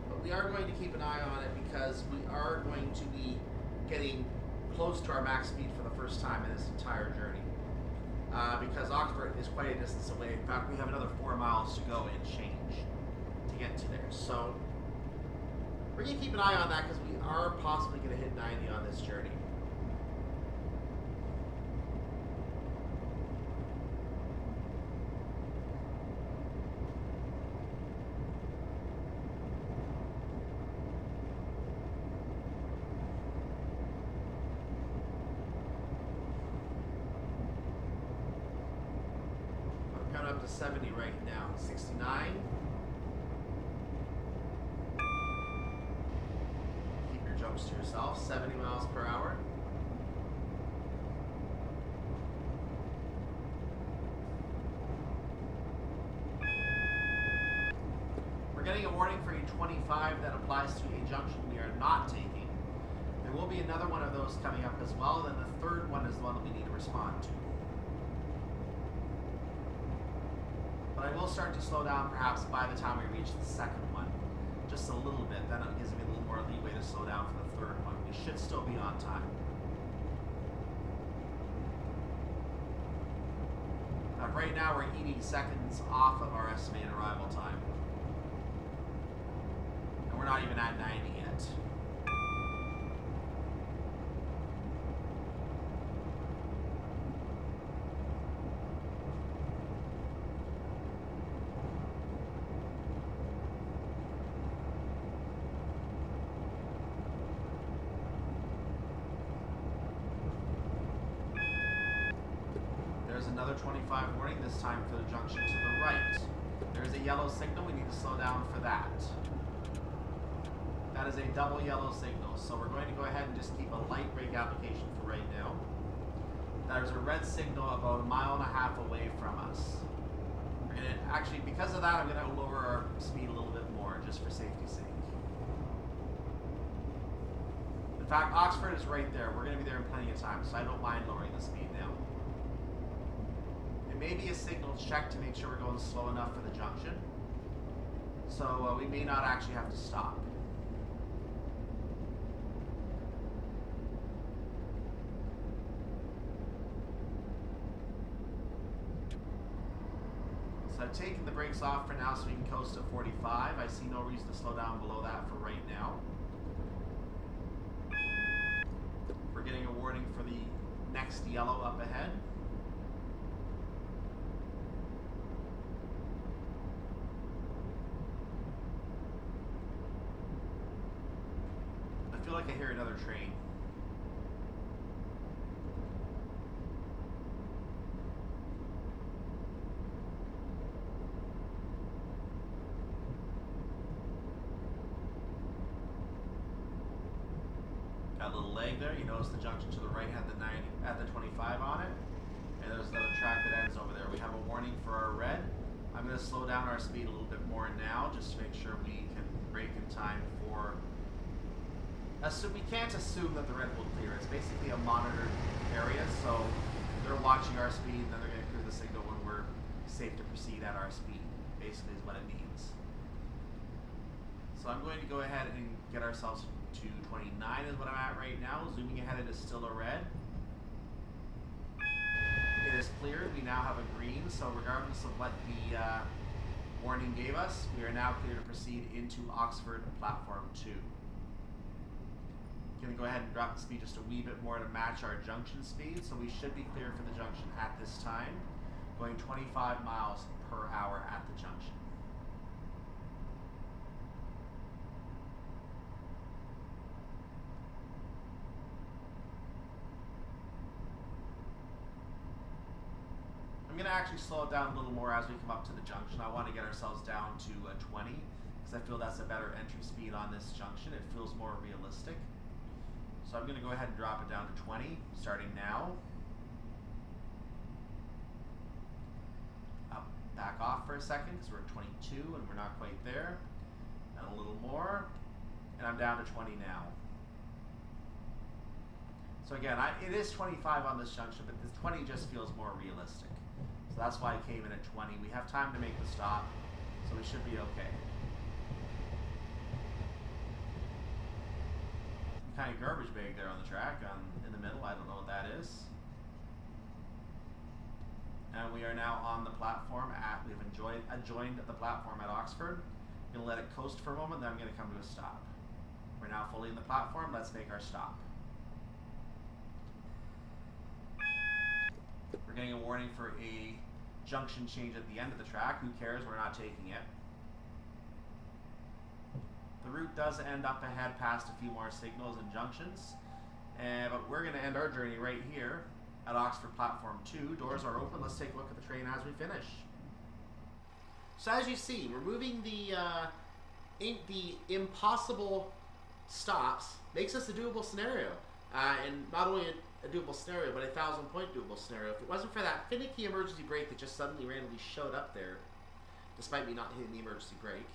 Speaker 1: but we are going to keep an eye on it because we are going to be getting close to our max speed for the first time in this entire journey. Because Oxford is quite a distance away. In fact, we have another 4 miles to go and change to get to there. So we're going to keep an eye on that because we are possibly going to hit 90 on this journey. I'm coming up to 70 right now, 69. Jumps to yourself, 70 miles per hour. We're getting a warning for E25 that applies to a junction we are not taking. There will be another one of those coming up as well, and the third one is the one that we need to respond to. But I will start to slow down perhaps by the time we reach the second one. Just a little bit, then it gives me a little more leeway to slow down for the third one. We should still be on time. Right now we're 80 seconds off of our estimated arrival time. And we're not even at 90 yet. There's another 25 warning, this time for the junction to the right. There's a yellow signal, we need to slow down for that. That is a double yellow signal, so we're going to go ahead and just keep a light brake application for right now. There's a red signal about 1.5 miles away from us. We're And actually, because of that, I'm going to lower our speed a little bit more, just for safety's sake. In fact, Oxford is right there. We're going to be there in plenty of time, so I don't mind lowering the speed now. It may be a signal check to make sure we're going slow enough for the junction. So we may not actually have to stop. So I've taken the brakes off for now so we can coast at 45. I see no reason to slow down below that for right now. We're getting a warning for the next yellow up ahead. I feel like I hear another train. Got a little leg there. You notice the junction to the right had the 25 on it, and there's another track that ends over there. We have a warning for our red. I'm going to slow down our speed a little bit more now, just to make sure we can brake in time for. So we can't assume that the red will clear. It's basically a monitored area, so they're watching our speed, and then they're going to clear the signal when we're safe to proceed at our speed. Basically, is what it means. So I'm going to go ahead and get ourselves to 29 is what I'm at right now. Zooming ahead, it is still a red. It is cleared. We now have a green, so regardless of what the warning gave us, we are now clear to proceed into Oxford Platform 2. Going to go ahead and drop the speed just a wee bit more to match our junction speed, so we should be clear for the junction at this time, going 25 miles per hour at the junction. I'm going to actually slow it down a little more as we come up to the junction. I want to get ourselves down to 20 because I feel that's a better entry speed on this junction. It feels more realistic. So I'm going to go ahead and drop it down to 20, starting now. Up, back off for a second because we're at 22 and we're not quite there. And a little more, and I'm down to 20 now. So again, it is 25 on this junction, but the 20 just feels more realistic. So that's why I came in at 20. We have time to make the stop, so we should be okay. Kind of garbage bag there on the track in the middle. I don't know what that is. And we are now on the platform we've adjoined the platform at Oxford. I'm going to let it coast for a moment, then I'm going to come to a stop. We're now fully in the platform. Let's make our stop. We're getting a warning for a junction change at the end of the track. Who cares? We're not taking it. The route does end up ahead past a few more signals and junctions, but we're going to end our journey right here at Oxford Platform 2. Doors are open. Let's take a look at the train as we finish. So as you see, we're moving the impossible stops makes us a doable scenario, and not only a doable scenario, but a 1,000-point doable scenario. If it wasn't for that finicky emergency brake that just suddenly randomly showed up there, despite me not hitting the emergency brake.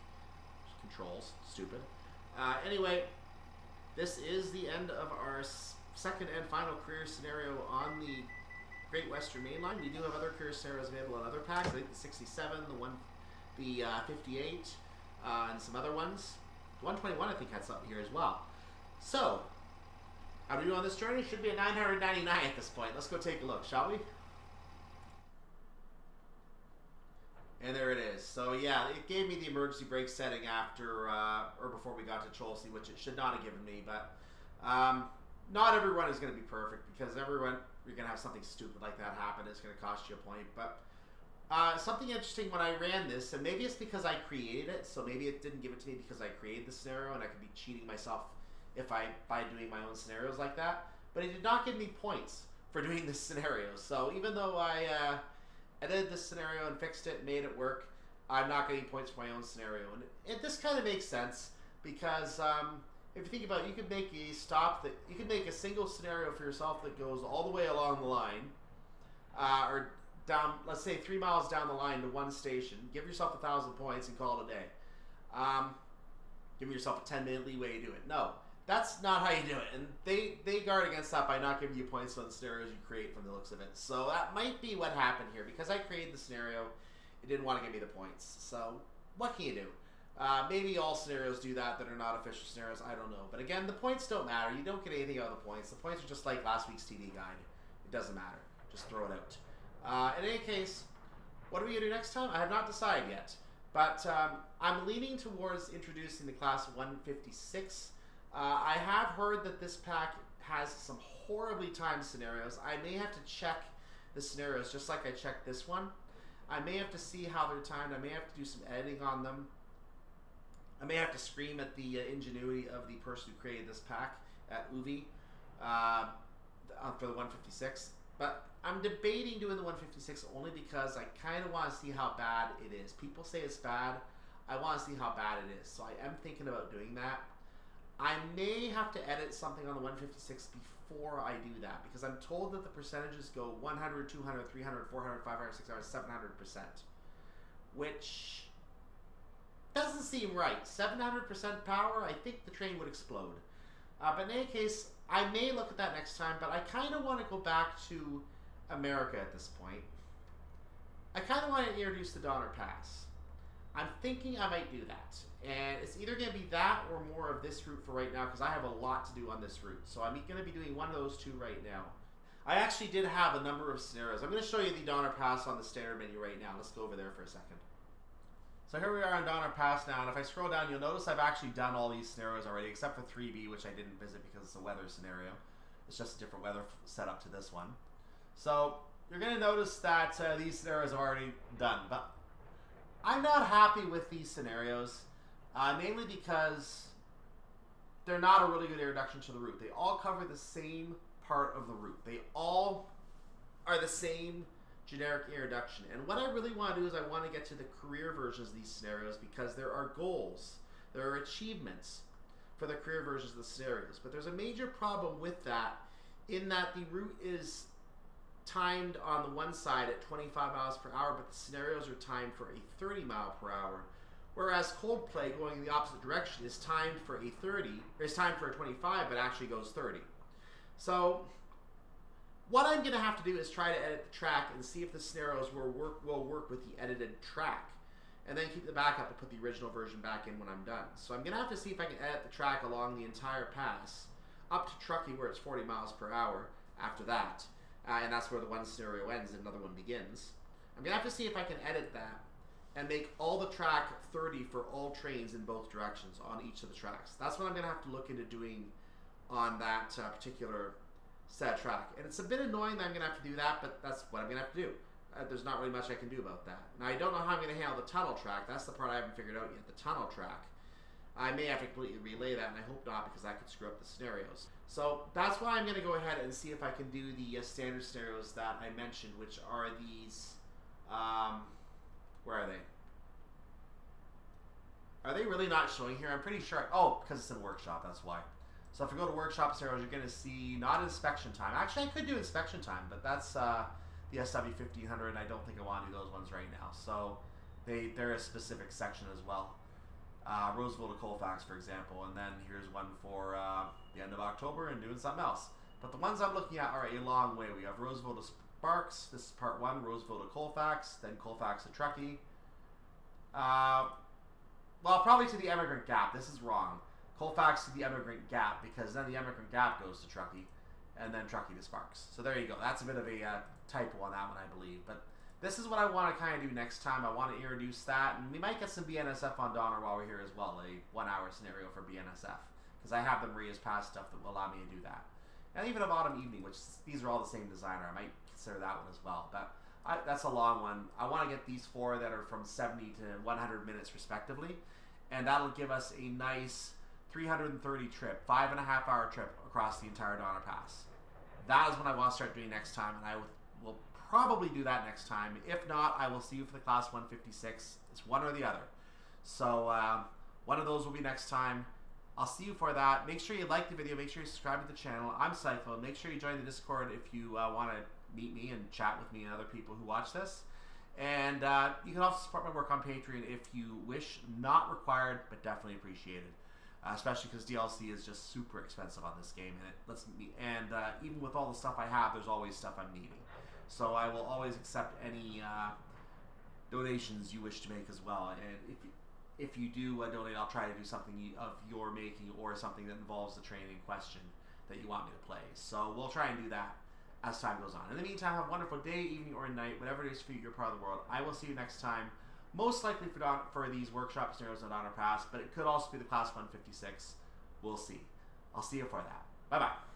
Speaker 1: Controls, stupid. Anyway, this is the end of our second and final career scenario on the Great Western Main Line. We do have other career scenarios available on other packs. I think the 67, the 58, and some other ones. The 121 I think had something here as well. So, how do we do on this journey? Should be a 999 at this point. Let's go take a look, shall we? And there it is. So yeah, it gave me the emergency brake setting after or before we got to Cholsey, which it should not have given me. But not every run is going to be perfect because every run you're going to have something stupid like that happen. It's going to cost you a point. But something interesting when I ran this, and maybe it's because I created it, so maybe it didn't give it to me because I created the scenario, and I could be cheating myself by doing my own scenarios like that. But it did not give me points for doing this scenario. So even though I did this scenario and fixed it, made it work, I'm not getting points for my own scenario. And this kind of makes sense because if you think about it, you could make a stop that you could make a single scenario for yourself that goes all the way along the line, or down, let's say 3 miles down the line to one station. Give yourself 1,000 points and call it a day. Give yourself a 10-minute leeway to do it. No, that's not how you do it. And they guard against that by not giving you points on the scenarios you create from the looks of it. So that might be what happened here. Because I created the scenario, it didn't want to give me the points. So what can you do? Maybe all scenarios do that are not official scenarios. I don't know. But again, the points don't matter. You don't get anything out of the points. The points are just like last week's TD guide. It doesn't matter. Just throw it out. In any case, what are we going to do next time? I have not decided yet. But I'm leaning towards introducing the class 156. I have heard that this pack has some horribly timed scenarios. I may have to check the scenarios just like I checked this one. I may have to see how they're timed. I may have to do some editing on them. I may have to scream at the ingenuity of the person who created this pack at Uvi for the 156. But I'm debating doing the 156 only because I kind of want to see how bad it is. People say it's bad. I want to see how bad it is. So I am thinking about doing that. I may have to edit something on the 156 before I do that because I'm told that the percentages go 100, 200, 300, 400, 500, 600, 700%, which doesn't seem right. 700% power, I think the train would explode. But in any case, I may look at that next time, but I kind of want to go back to America at this point. I kind of want to introduce the Donner Pass. I'm thinking I might do that. And it's either going to be that or more of this route for right now because I have a lot to do on this route. So I'm going to be doing one of those two right now. I actually did have a number of scenarios. I'm going to show you the Donner Pass on the standard menu right now. Let's go over there for a second. So here we are on Donner Pass now, and if I scroll down, you'll notice I've actually done all these scenarios already, except for 3B, which I didn't visit because it's a weather scenario. It's just a different weather setup to this one. So you're going to notice that these scenarios are already done, but I'm not happy with these scenarios, mainly because they're not a really good introduction to the route. They all cover the same part of the route. They all are the same generic introduction. And what I really want to do is I want to get to the career versions of these scenarios because there are goals, there are achievements for the career versions of the scenarios. But there's a major problem with that in that the route is timed on the one side at 25 miles per hour, but the scenarios are timed for a 30 mile per hour. Whereas Coldplay going in the opposite direction is timed for a 30, or is timed for a 25, but actually goes 30. So what I'm going to have to do is try to edit the track and see if the scenarios will work with the edited track. And then keep the backup to put the original version back in when I'm done. So I'm going to have to see if I can edit the track along the entire pass up to Truckee where it's 40 miles per hour after that. And that's where the one scenario ends and another one begins. I'm going to have to see if I can edit that and make all the track 30 for all trains in both directions on each of the tracks. That's what I'm going to have to look into doing on that particular set track. And it's a bit annoying that I'm going to have to do that, but that's what I'm going to have to do. There's not really much I can do about that. Now, I don't know how I'm going to handle the tunnel track. That's the part I haven't figured out yet, the tunnel track. I may have to completely relay that, and I hope not because that could screw up the scenarios. So that's why I'm going to go ahead and see if I can do the standard scenarios that I mentioned, which are these... where are they? Are they really not showing here? I'm pretty sure... Oh, because it's in workshop, that's why. So if you go to workshop scenarios, you're going to see not inspection time. Actually, I could do inspection time, but that's the SW1500, and I don't think I want to do those ones right now. So they're a specific section as well. Roseville to Colfax, for example, and then here's one for the end of October and doing something else. But the ones I'm looking at are a long way. We have Roseville to Sparks. This is part one. Roseville to Colfax, then Colfax to Truckee. Well, probably to the Emigrant Gap. This is wrong. Colfax to the Emigrant Gap, because then the Emigrant Gap goes to Truckee, and then Truckee to Sparks. So there you go. That's a bit of a typo on that one, I believe. But this is what I want to kind of do next time. I want to introduce that, and we might get some BNSF on Donner while we're here as well, a 1-hour scenario for BNSF, because I have the Maria's Pass stuff that will allow me to do that. And even of Autumn Evening, which these are all the same designer. I might consider that one as well. But that's a long one. I want to get these four that are from 70 to 100 minutes respectively, and that'll give us a nice 330 trip, 5.5-hour trip across the entire Donner Pass. That is what I want to start doing next time, and I will probably do that next time. If not, I will see you for the Class 156. It's one or the other. So one of those will be next time. I'll see you for that. Make sure you like the video. Make sure you subscribe to the channel. I'm Cyclone. Make sure you join the Discord if you want to meet me and chat with me and other people who watch this. And you can also support my work on Patreon if you wish. Not required, but definitely appreciated. Especially because DLC is just super expensive on this game, and it lets me. And even with all the stuff I have, there's always stuff I'm needing. So I will always accept any donations you wish to make as well. And if you do donate, I'll try to do something of your making or something that involves the train in question that you want me to play. So we'll try and do that as time goes on. In the meantime, have a wonderful day, evening, or night, whatever it is for you, your part of the world. I will see you next time, most likely for these workshop scenarios on Honor Pass, but it could also be the Class 156. We'll see. I'll see you for that. Bye-bye.